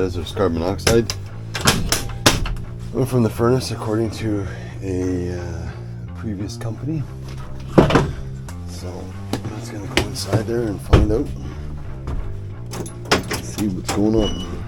says there's carbon monoxide from the furnace, according to a previous company. So I'm just gonna go inside there and find out, see what's going on.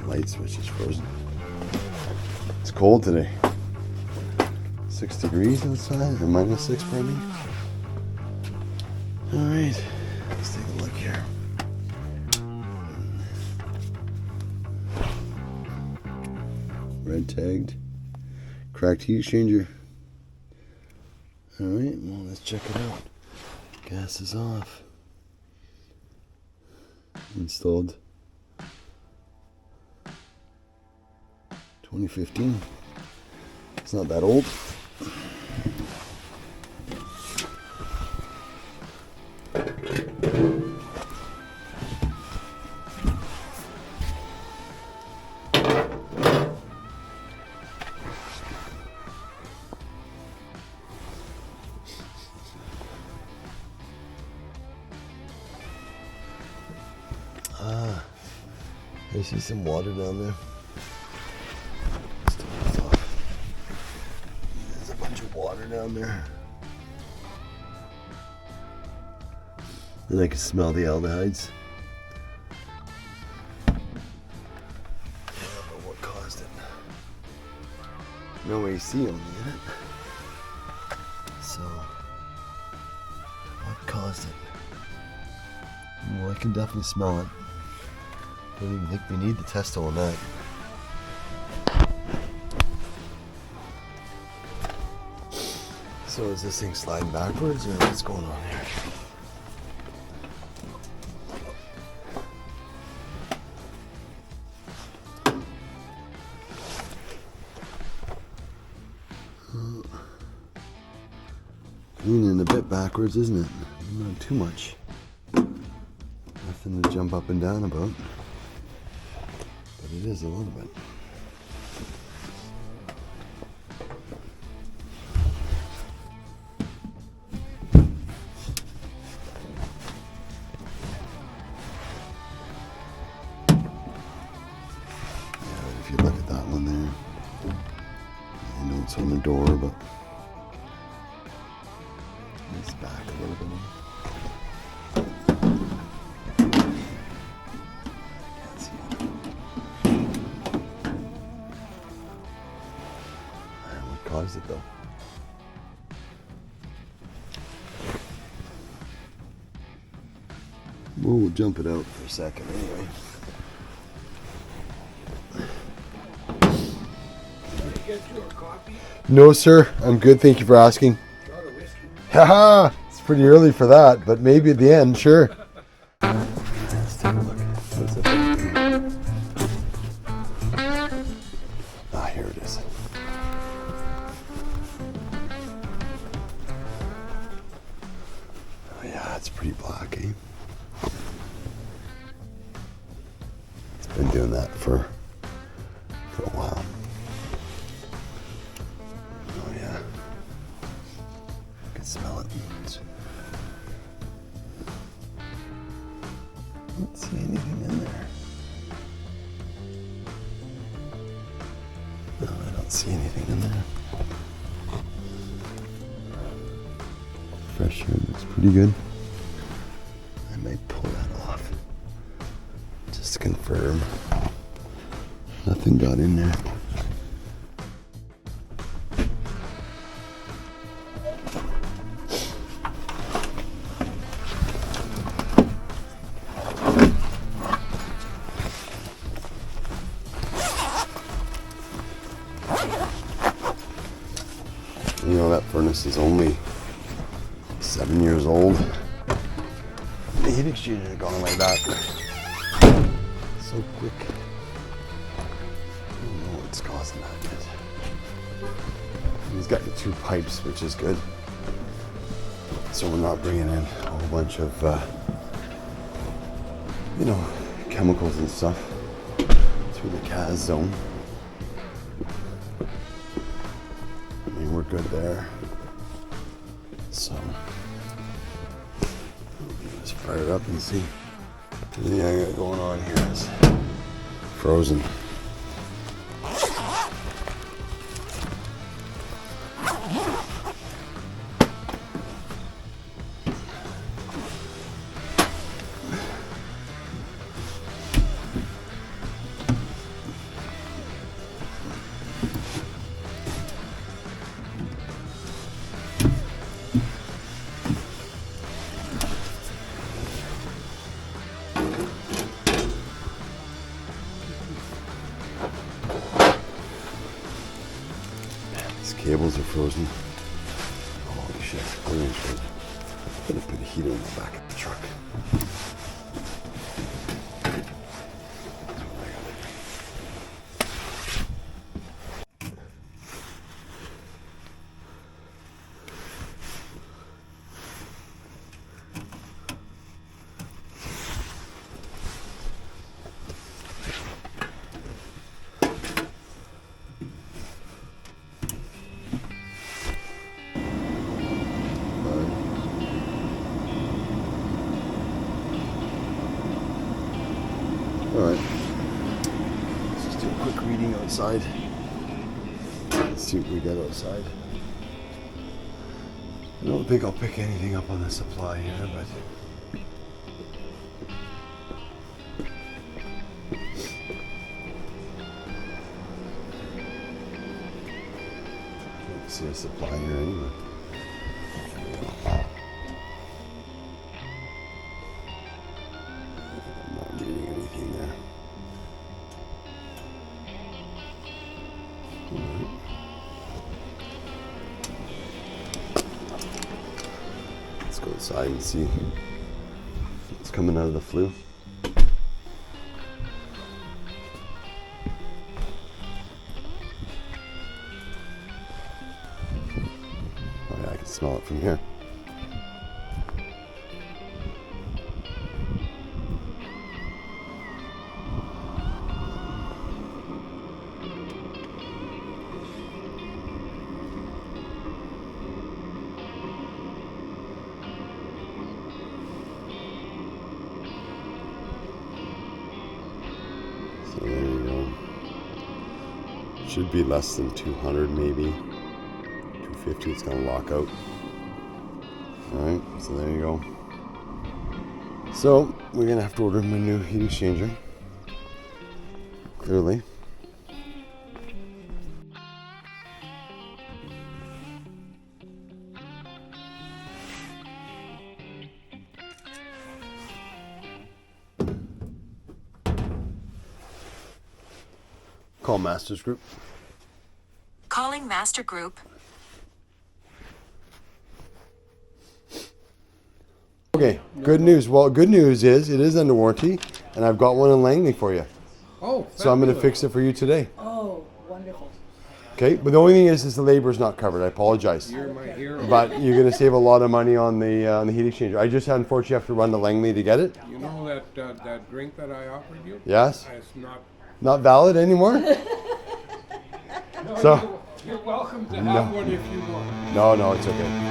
Light switch is frozen. It's cold today. 6 degrees outside, or -6 probably. Alright, let's take a look here. Red tagged. Cracked heat exchanger. Alright, well, let's check it out. Gas is off. Installed 2015. It's not that old. I see some water down there. There's a bunch of water down there. And I can smell the aldehydes. I don't know what caused it. No AC on me in it. So, what caused it? Well, I can definitely smell it. Don't even think we need the Testo on that. So is this thing sliding backwards, or what's going on here? Leaning a bit backwards, isn't it? Not too much. Nothing to jump up and down about. But it is a little bit. If you look at that one there, I know it's on the door, but it's back a little bit. Can't see it. What caused it though? We'll jump it out for a second anyway. No, sir. I'm good. Thank you for asking. Haha! It's pretty early for that, but maybe at the end, sure. Let's take a look. What's it? Ah, here it is. Oh, yeah, it's pretty black, eh? It's been doing that for a while. Smell it. Don't see anything in there. No, I don't see anything in there. Fresh air looks pretty good. I might pull that off just to confirm nothing got in there. You know, that furnace is only 7 years old. The heat exchanger had gone like that so quick. I don't know what's causing that yet. He's got the 2 pipes, which is good. So we're not bringing in a whole bunch of, you know, chemicals and stuff through the CAS zone. I mean, we're good there. So let's fire it up and see. Everything I got going on here is frozen. Cables are frozen. Holy shit, better put a heater in the back of the truck. Alright, let's just do a quick reading outside. Let's see what we got outside. I don't think I'll pick anything up on the supply here, but can't see a supply here anyway. Let's go outside and see what's coming out of the flue. Oh yeah, I can smell it from here. So there you go. Should be less than 200 maybe. 250, it's gonna lock out. Alright, so there you go. So we're gonna have to order him a new heat exchanger. Clearly. Call Masters Group. Calling Master Group. Okay, good news. Well, good news is it is under warranty, and I've got one in Langley for you. Oh, so I'm going to fix it for you today. Oh, wonderful. Okay, but the only thing is the labor is not covered. I apologize. You're my hero. But you're going to save a lot of money on the heat exchanger. I just unfortunately have to run to Langley to get it. You know that drink that I offered you? Yes. It's Not valid anymore. No, So you're welcome to have one if you want. no, it's okay.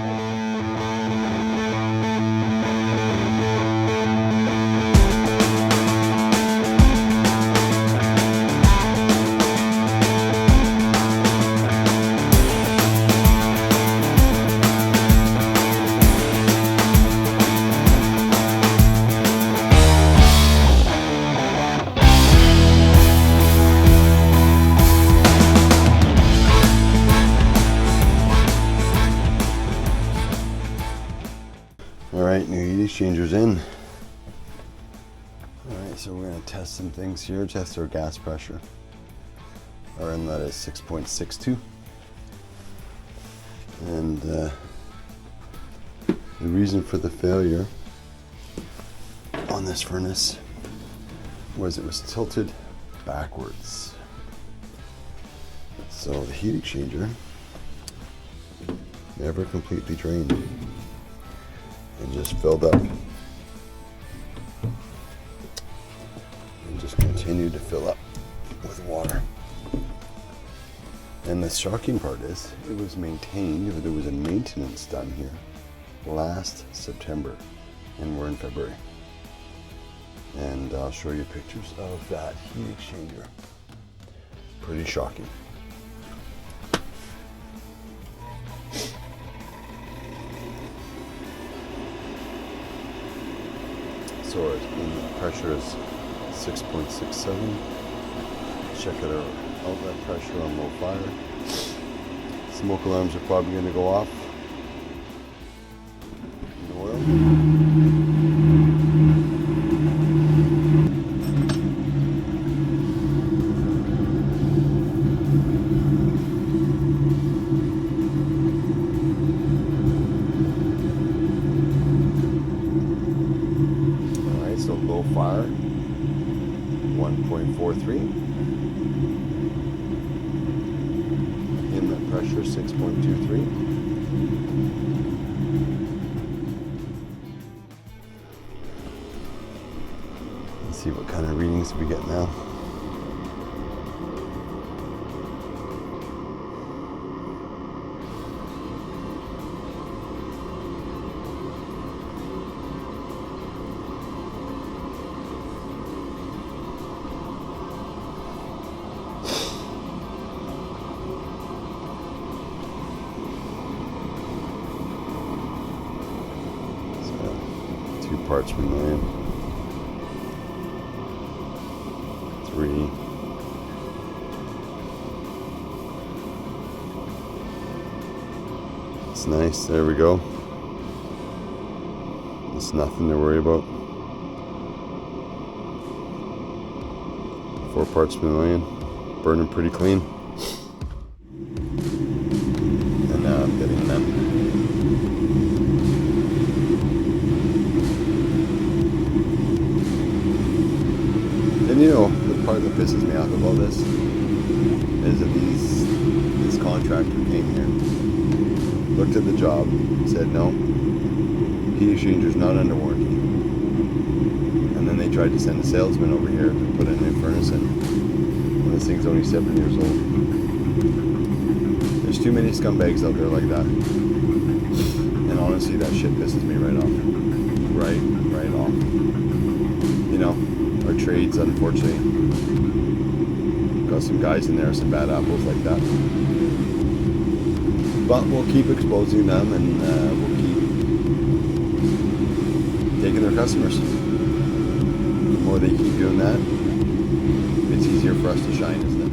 Alright, new heat exchangers in. Alright, so we're going to test some things here. Test our gas pressure. Our inlet is 6.62. And the reason for the failure on this furnace was it was tilted backwards. So the heat exchanger never completely drained. and just filled up. And just continued to fill up with water. And the shocking part is, it was maintained, there was a maintenance done here last September, and we're in February. And I'll show you pictures of that heat exchanger. Pretty shocking. So the pressure is 6.67. Check out our outlet pressure on low fire. Smoke alarms are probably going to go off. In oil. Alright, so low fire 1.43. Inlet pressure 6.23. Let's see what kind of readings we get now. So 2 parts per million. 3. It's nice, there we go. It's nothing to worry about. 4 parts per million, burning pretty clean. And now I'm getting them. And you know, the part that pisses me off about this is that this contractor came here, looked at the job, said no, heat exchanger's not under warranty. And then they tried to send a salesman over here to put a new furnace in. And this thing's only 7 years old. There's too many scumbags out there like that. And honestly, that shit pisses me right off. Right off. You know, our trades, unfortunately, got some guys in there, some bad apples like that. But we'll keep exposing them, and we'll keep taking their customers. The more they keep doing that, it's easier for us to shine, isn't it?